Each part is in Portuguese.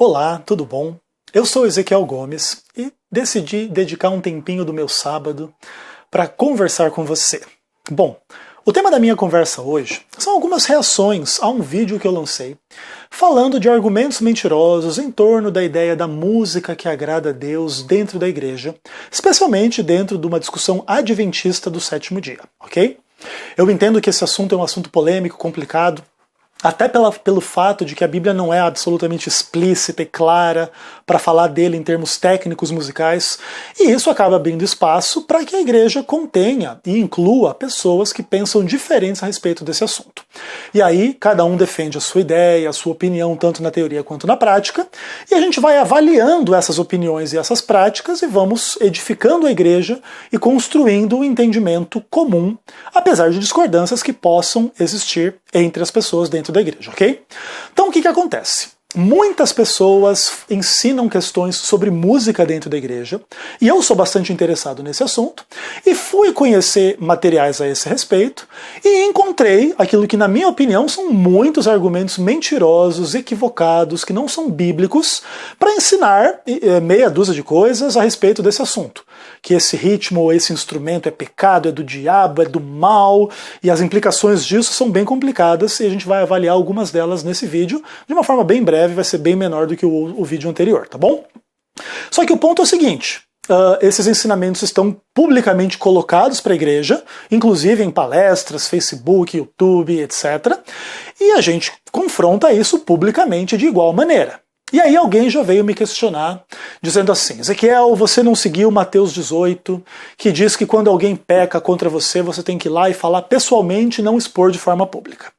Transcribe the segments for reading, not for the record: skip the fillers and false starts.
Olá, tudo bom? Eu sou Ezequiel Gomes e decidi dedicar um tempinho do meu sábado para conversar com você. Bom, o tema da minha conversa hoje são algumas reações a um vídeo que eu lancei falando de argumentos mentirosos em torno da ideia da música que agrada a Deus dentro da igreja, especialmente dentro de uma discussão adventista do sétimo dia, ok? Eu entendo que esse assunto é um assunto polêmico, complicado, até pelo fato de que a Bíblia não é absolutamente explícita e clara para falar dele em termos técnicos musicais, e isso acaba abrindo espaço para que a igreja contenha e inclua pessoas que pensam diferentes a respeito desse assunto. E aí, cada um defende a sua ideia, a sua opinião, tanto na teoria quanto na prática, e a gente vai avaliando essas opiniões e essas práticas e vamos edificando a igreja e construindo um entendimento comum, apesar de discordâncias que possam existir entre as pessoas dentro da igreja, ok? Então o que acontece? Muitas pessoas ensinam questões sobre música dentro da igreja, e eu sou bastante interessado nesse assunto, e fui conhecer materiais a esse respeito, e encontrei aquilo que, na minha opinião, são muitos argumentos mentirosos, equivocados, que não são bíblicos, para ensinar meia dúzia de coisas a respeito desse assunto. Que esse ritmo ou esse instrumento é pecado, é do diabo, é do mal, e as implicações disso são bem complicadas, e a gente vai avaliar algumas delas nesse vídeo, de uma forma bem breve, vai ser bem menor do que o vídeo anterior, tá bom? Só que o ponto é o seguinte, esses ensinamentos estão publicamente colocados para a igreja, inclusive em palestras, Facebook, YouTube, etc. E a gente confronta isso publicamente de igual maneira. E aí alguém já veio me questionar, dizendo assim: Ezequiel, você não seguiu Mateus 18, que diz que quando alguém peca contra você, você tem que ir lá e falar pessoalmente e não expor de forma pública.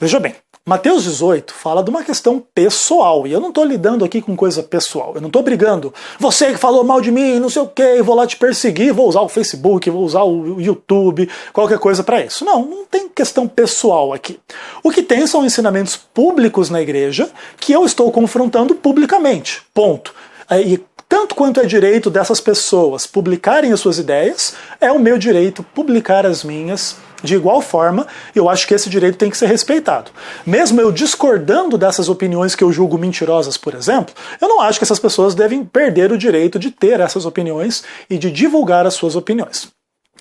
Veja bem, Mateus 18 fala de uma questão pessoal, e eu não estou lidando aqui com coisa pessoal, eu não estou brigando, você que falou mal de mim, não sei o que, vou lá te perseguir, vou usar o Facebook, vou usar o YouTube, qualquer coisa para isso. Não tem questão pessoal aqui. O que tem são ensinamentos públicos na igreja que eu estou confrontando publicamente, ponto. E tanto quanto é direito dessas pessoas publicarem as suas ideias, é o meu direito publicar as minhas. De igual forma, eu acho que esse direito tem que ser respeitado. Mesmo eu discordando dessas opiniões que eu julgo mentirosas, por exemplo, eu não acho que essas pessoas devem perder o direito de ter essas opiniões e de divulgar as suas opiniões.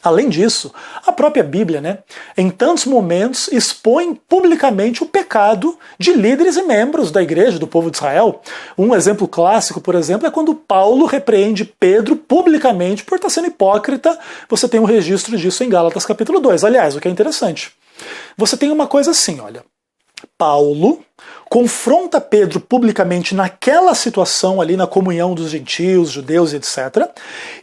Além disso, a própria Bíblia, em tantos momentos expõe publicamente o pecado de líderes e membros da igreja, do povo de Israel. Um exemplo clássico, por exemplo, é quando Paulo repreende Pedro publicamente por estar sendo hipócrita. Você tem um registro disso em Gálatas capítulo 2. Aliás, o que é interessante, você tem uma coisa assim, olha, Paulo confronta Pedro publicamente naquela situação ali na comunhão dos gentios, judeus e etc.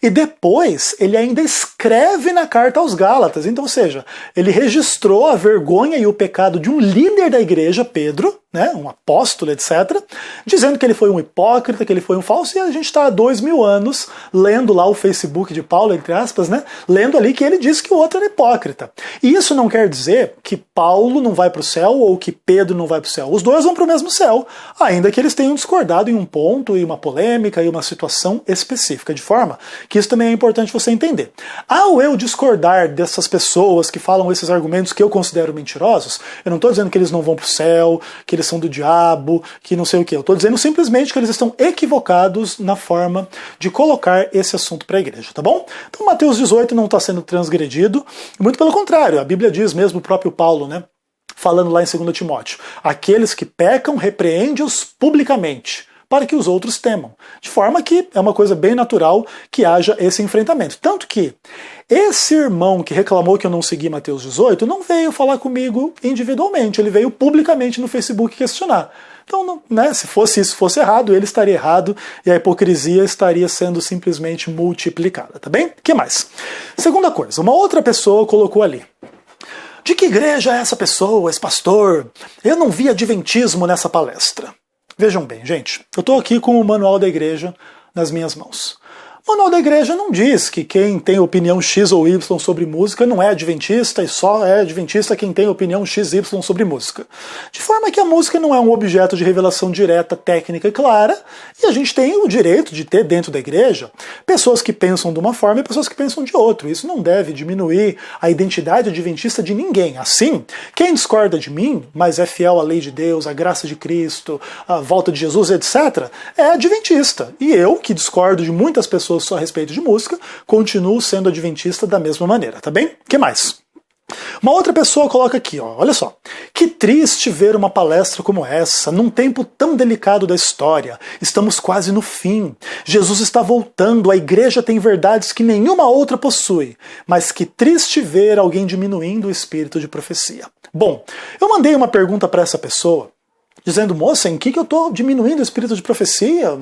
E depois ele ainda escreve na carta aos Gálatas. Então, ou seja, ele registrou a vergonha e o pecado de um líder da igreja, Pedro, um apóstolo, etc., dizendo que ele foi um hipócrita, que ele foi um falso, e a gente está há 2000 anos lendo lá o Facebook de Paulo, entre aspas, lendo ali que ele disse que o outro era hipócrita. E isso não quer dizer que Paulo não vai para o céu ou que Pedro não vai para o céu. Os dois vão para o mesmo céu, ainda que eles tenham discordado em um ponto, e uma polêmica, e uma situação específica, de forma que isso também é importante você entender. Ao eu discordar dessas pessoas que falam esses argumentos que eu considero mentirosos, eu não estou dizendo que eles não vão para o céu, que eles são do diabo, que não sei o que. Eu estou dizendo simplesmente que eles estão equivocados na forma de colocar esse assunto para a igreja, tá bom? Então Mateus 18 não está sendo transgredido, muito pelo contrário, a Bíblia diz mesmo, o próprio Paulo, falando lá em 2 Timóteo, aqueles que pecam, repreende-os publicamente, para que os outros temam. De forma que é uma coisa bem natural que haja esse enfrentamento. Tanto que esse irmão que reclamou que eu não segui Mateus 18 não veio falar comigo individualmente, ele veio publicamente no Facebook questionar. Então, se isso fosse errado, ele estaria errado e a hipocrisia estaria sendo simplesmente multiplicada, tá bem? O que mais? Segunda coisa, uma outra pessoa colocou ali: de que igreja é essa pessoa, esse pastor? Eu não vi adventismo nessa palestra. Vejam bem, gente, eu estou aqui com o manual da igreja nas minhas mãos. O manual da igreja não diz que quem tem opinião X ou Y sobre música não é adventista e só é adventista quem tem opinião XY sobre música. De forma que a música não é um objeto de revelação direta, técnica e clara, e a gente tem o direito de ter dentro da igreja pessoas que pensam de uma forma e pessoas que pensam de outra. Isso não deve diminuir a identidade adventista de ninguém. Assim, quem discorda de mim, mas é fiel à lei de Deus, à graça de Cristo, à volta de Jesus, etc., é adventista. E eu, que discordo de muitas pessoas só a respeito de música, continuo sendo adventista da mesma maneira, tá bem? O que mais? Uma outra pessoa coloca aqui, ó, olha só. Que triste ver uma palestra como essa, num tempo tão delicado da história. Estamos quase no fim. Jesus está voltando, a igreja tem verdades que nenhuma outra possui. Mas que triste ver alguém diminuindo o espírito de profecia. Bom, eu mandei uma pergunta para essa pessoa, dizendo, moça, em que eu estou diminuindo o espírito de profecia?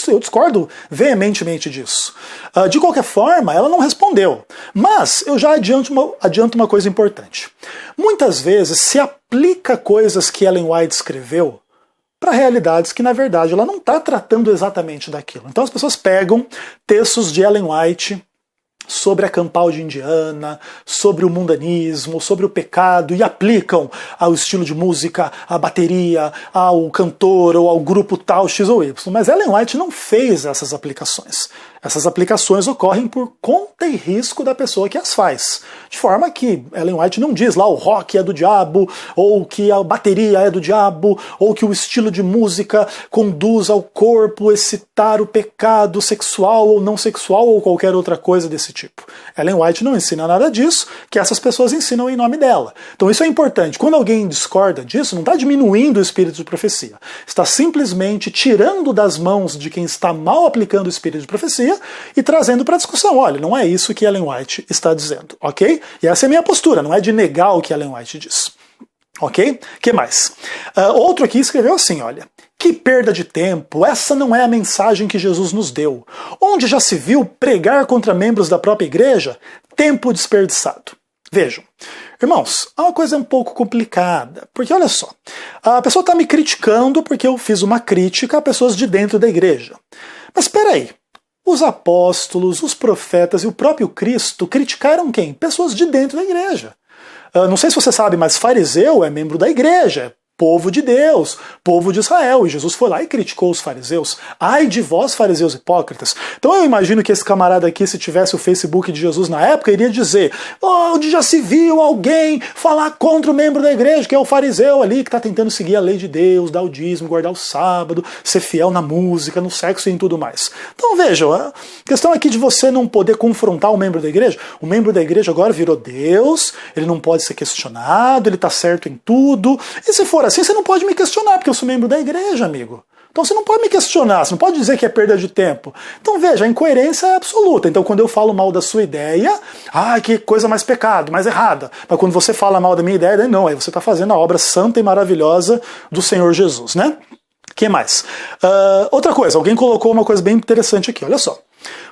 Eu discordo veementemente disso. De qualquer forma, ela não respondeu. Mas eu já adianto uma coisa importante. Muitas vezes se aplica coisas que Ellen White escreveu para realidades que, na verdade, ela não está tratando exatamente daquilo. Então as pessoas pegam textos de Ellen White sobre a Campalde indiana, sobre o mundanismo, sobre o pecado, e aplicam ao estilo de música, à bateria, ao cantor ou ao grupo tal X ou Y. Mas Ellen White não fez essas aplicações. Essas aplicações ocorrem por conta e risco da pessoa que as faz. De forma que Ellen White não diz lá o rock é do diabo, ou que a bateria é do diabo, ou que o estilo de música conduz ao corpo excitar o pecado sexual ou não sexual ou qualquer outra coisa desse tipo. Ellen White não ensina nada disso, que essas pessoas ensinam em nome dela. Então isso é importante. Quando alguém discorda disso, não está diminuindo o espírito de profecia. Está simplesmente tirando das mãos de quem está mal aplicando o espírito de profecia e trazendo para a discussão. Olha, não é isso que Ellen White está dizendo, ok? E essa é a minha postura, não é de negar o que Ellen White diz. Ok? Que mais? Outro aqui escreveu assim, olha. Que perda de tempo, essa não é a mensagem que Jesus nos deu. Onde já se viu pregar contra membros da própria igreja? Tempo desperdiçado. Vejam, irmãos, é uma coisa um pouco complicada, porque olha só, a pessoa está me criticando porque eu fiz uma crítica a pessoas de dentro da igreja. Mas espera aí, os apóstolos, os profetas e o próprio Cristo criticaram quem? Pessoas de dentro da igreja. Não sei se você sabe, mas fariseu é membro da igreja, povo de Deus, povo de Israel, e Jesus foi lá e criticou os fariseus. Ai de vós, fariseus hipócritas. Então eu imagino que esse camarada aqui, se tivesse o Facebook de Jesus na época, iria dizer, onde já se viu alguém falar contra o membro da igreja, que é o fariseu ali, que está tentando seguir a lei de Deus, dar o dízimo, guardar o sábado, ser fiel na música, no sexo e em tudo mais. Então vejam, a questão aqui de você não poder confrontar o membro da igreja, o membro da igreja agora virou Deus, ele não pode ser questionado, ele está certo em tudo, e se for assim, você não pode me questionar, porque eu sou membro da igreja, amigo. Então você não pode me questionar, você não pode dizer que é perda de tempo. Então veja, a incoerência é absoluta. Então quando eu falo mal da sua ideia, que coisa mais pecado, mais errada. Mas quando você fala mal da minha ideia, não, aí você está fazendo a obra santa e maravilhosa do Senhor Jesus, né? O que mais? Outra coisa, alguém colocou uma coisa bem interessante aqui, olha só.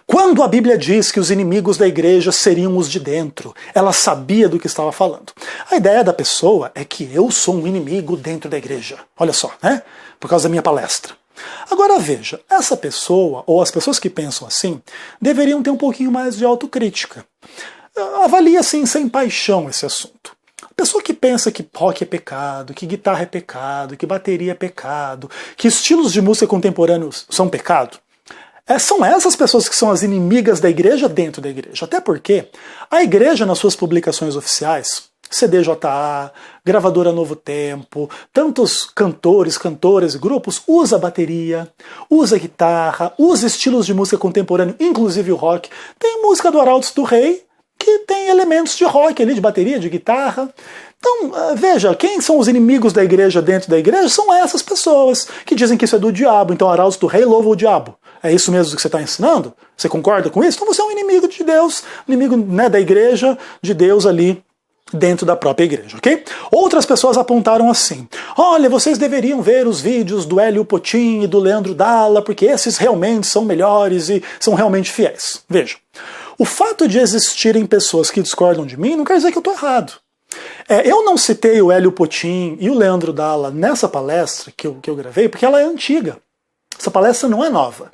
Quando a Bíblia diz que os inimigos da igreja seriam os de dentro, ela sabia do que estava falando. A ideia da pessoa é que eu sou um inimigo dentro da igreja. Olha só, né? Por causa da minha palestra. Agora veja, essa pessoa, ou as pessoas que pensam assim, deveriam ter um pouquinho mais de autocrítica. Avalie assim, sem paixão, esse assunto. A pessoa que pensa que rock é pecado, que guitarra é pecado, que bateria é pecado, que estilos de música contemporâneos são pecado, são essas pessoas que são as inimigas da igreja dentro da igreja. Até porque a igreja, nas suas publicações oficiais, CDJA, Gravadora Novo Tempo, tantos cantores, cantoras e grupos, usa bateria, usa guitarra, usa estilos de música contemporânea, inclusive o rock. Tem música do Arautos do Rei, que tem elementos de rock ali, de bateria, de guitarra. Então, veja, quem são os inimigos da igreja dentro da igreja? São essas pessoas que dizem que isso é do diabo. Então, Arautos do Rei louva o diabo. É isso mesmo que você está ensinando? Você concorda com isso? Então você é um inimigo de Deus, inimigo, né, da igreja, de Deus ali dentro da própria igreja, ok? Outras pessoas apontaram assim, olha, vocês deveriam ver os vídeos do Hélio Potin e do Leandro Dalla, porque esses realmente são melhores e são realmente fiéis. Vejam, o fato de existirem pessoas que discordam de mim não quer dizer que eu estou errado. Eu não citei o Hélio Potin e o Leandro Dalla nessa palestra que eu gravei porque ela é antiga. Essa palestra não é nova.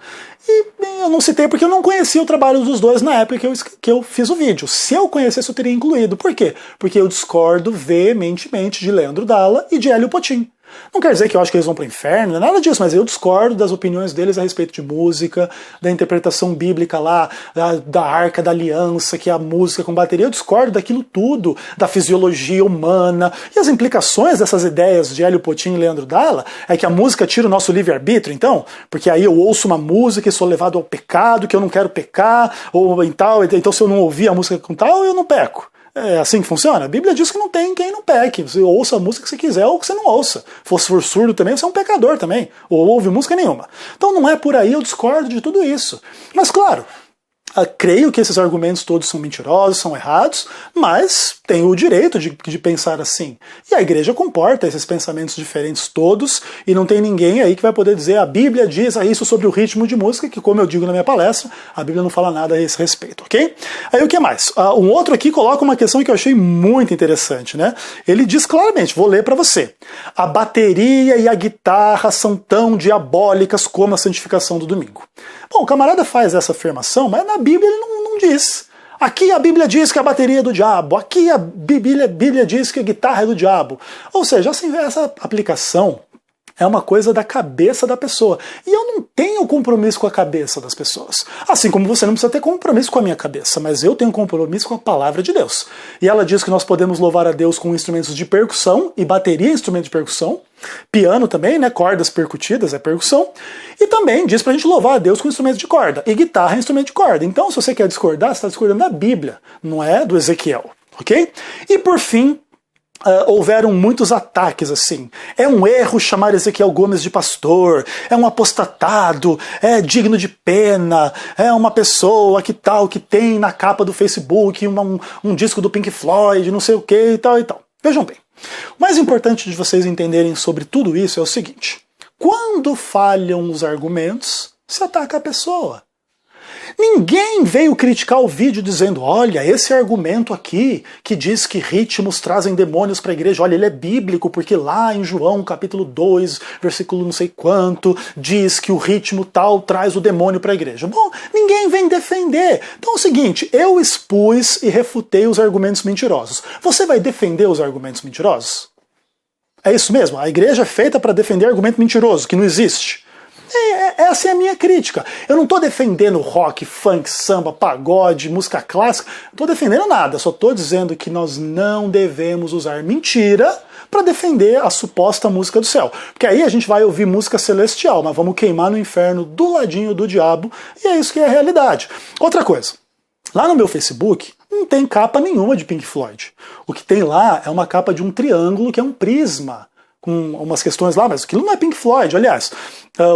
E eu não citei porque eu não conhecia o trabalho dos dois na época que eu fiz o vídeo. Se eu conhecesse, eu teria incluído. Por quê? Porque eu discordo veementemente de Leandro Dalla e de Hélio Potin. Não quer dizer que eu acho que eles vão para o inferno, não é nada disso, mas eu discordo das opiniões deles a respeito de música, da interpretação bíblica lá, da Arca da Aliança, que é a música com bateria. Eu discordo daquilo tudo, da fisiologia humana. E as implicações dessas ideias de Hélio Potin e Leandro Dalla é que a música tira o nosso livre-arbítrio, então, porque aí eu ouço uma música e sou levado ao pecado, que eu não quero pecar, ou em tal, então se eu não ouvir a música com tal, eu não peco. É assim que funciona? A Bíblia diz que não tem quem não peque. Você ouça a música que você quiser ou que você não ouça. Se for surdo também, você é um pecador também. Ou ouve música nenhuma. Então não é por aí, eu discordo de tudo isso. Mas claro, creio que esses argumentos todos são mentirosos, são errados, mas tenho o direito de pensar assim. E a igreja comporta esses pensamentos diferentes todos, e não tem ninguém aí que vai poder dizer a Bíblia diz isso sobre o ritmo de música, que como eu digo na minha palestra, a Bíblia não fala nada a esse respeito, ok? Aí o que mais? Um outro aqui coloca uma questão que eu achei muito interessante, né? Ele diz claramente, vou ler para você. A bateria e a guitarra são tão diabólicas como a santificação do domingo. Bom, o camarada faz essa afirmação, mas na Bíblia ele não diz. Aqui a Bíblia diz que a bateria é do diabo, aqui a Bíblia diz que a guitarra é do diabo. Ou seja, assim, essa aplicação é uma coisa da cabeça da pessoa. E eu não tenho compromisso com a cabeça das pessoas. Assim como você não precisa ter compromisso com a minha cabeça, mas eu tenho compromisso com a palavra de Deus. E ela diz que nós podemos louvar a Deus com instrumentos de percussão, e bateria é instrumento de percussão, piano também, né, cordas percutidas é percussão, e também diz pra gente louvar a Deus com instrumentos de corda, e guitarra é instrumento de corda. Então, se você quer discordar, você está discordando da Bíblia, não é do Ezequiel, ok? E por fim, houveram muitos ataques assim. É um erro chamar Ezequiel Gomes de pastor, é um apostatado, é digno de pena, é uma pessoa que tal, que tem na capa do Facebook um disco do Pink Floyd, não sei o que e tal e tal. Vejam bem, o mais importante de vocês entenderem sobre tudo isso é o seguinte: quando falham os argumentos, se ataca a pessoa. Ninguém veio criticar o vídeo dizendo, olha, esse argumento aqui, que diz que ritmos trazem demônios para a igreja, olha, ele é bíblico, porque lá em João capítulo 2, versículo não sei quanto, diz que o ritmo tal traz o demônio para a igreja. Bom, ninguém vem defender. Então é o seguinte, eu expus e refutei os argumentos mentirosos. Você vai defender os argumentos mentirosos? É isso mesmo, a igreja é feita para defender argumento mentiroso, que não existe. Essa é a minha crítica. Eu não estou defendendo rock, funk, samba, pagode, música clássica. Não estou defendendo nada. Só estou dizendo que nós não devemos usar mentira para defender a suposta música do céu. Porque aí a gente vai ouvir música celestial, mas vamos queimar no inferno do ladinho do diabo. E é isso que é a realidade. Outra coisa. Lá no meu Facebook não tem capa nenhuma de Pink Floyd. O que tem lá é uma capa de um triângulo que é um prisma, com umas questões lá, mas aquilo não é Pink Floyd. Aliás,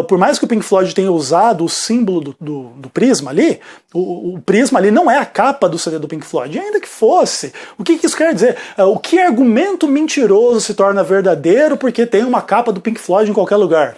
por mais que o Pink Floyd tenha usado o símbolo do prisma ali, o prisma ali não é a capa do CD do Pink Floyd. E ainda que fosse, o que isso quer dizer? O que argumento mentiroso se torna verdadeiro porque tem uma capa do Pink Floyd em qualquer lugar?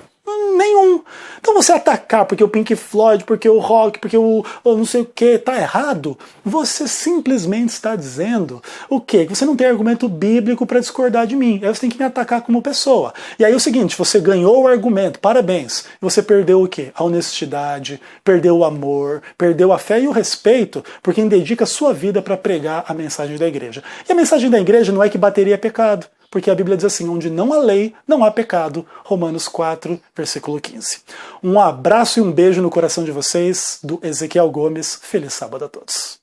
Nenhum. Então você atacar porque o Pink Floyd, porque o rock, porque o não sei o que, tá errado, você simplesmente está dizendo o quê? Que você não tem argumento bíblico para discordar de mim. Aí você tem que me atacar como pessoa. E aí é o seguinte, você ganhou o argumento, parabéns. Você perdeu o quê? A honestidade, perdeu o amor, perdeu a fé e o respeito por quem dedica a sua vida para pregar a mensagem da igreja. E a mensagem da igreja não é que bateria é pecado. Porque a Bíblia diz assim, onde não há lei, não há pecado. Romanos 4, versículo 15. Um abraço e um beijo no coração de vocês, do Ezequiel Gomes. Feliz sábado a todos.